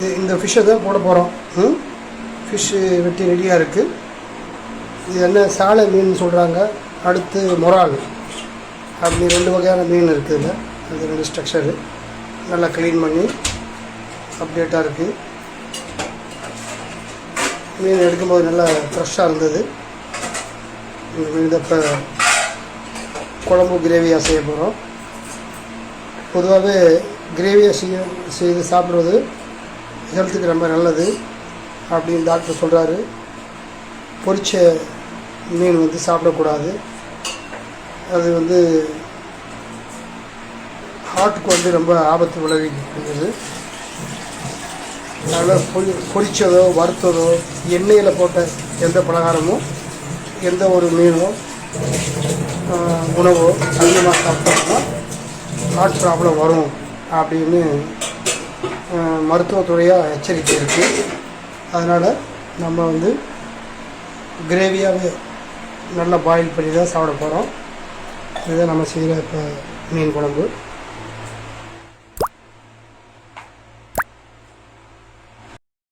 இந்த ஃபிஷ்ஷை தான் போட போகிறோம். ஃபிஷ்ஷு வெட்டி ரெடியாக இருக்குது. இது என்ன சாலை மீன் சொல்கிறாங்க, அடுத்து மொரால், அப்படி 2 வகையான மீன் இருக்குது. இது 2 ஸ்ட்ரக்சரு நல்லா க்ளீன் பண்ணி அப்டேட்டாக இருக்குது. மீன் எடுக்கும்போது நல்லா ஃப்ரெஷ்ஷாக இருந்தது. இந்த மீன் இப்போ குழம்பு கிரேவியாக செய்ய போகிறோம். பொதுவாகவே கிரேவியாக செய்து சாப்பிட்றது ஹெல்த்துக்கு ரொம்ப நல்லது அப்படின்னு டாக்டர் சொல்கிறாரு. பொரிச்ச மீன் சாப்பிடக்கூடாது. அது ஹார்ட்டுக்கு ரொம்ப ஆபத்து விளைவிக்கிறது. அதனால் பொரிச்சதோ வறுத்ததோ எண்ணெயில் போட்ட எந்த பலகாரமும் எந்த ஒரு மீனோ உணவோ அதிகமாக சாப்பிட்டோம்னா ஹார்ட் ப்ராப்ளம் வரும் அப்படின்னு மருத்துவத்துறையாக எச்சரிக்கை இருக்குது. அதனால் நம்ம கிரேவியாகவே நல்லா பாயில் பண்ணி தான் சாப்பிட போகிறோம். இதுதான் நம்ம செய்கிற இப்போ மீன் குழம்பு.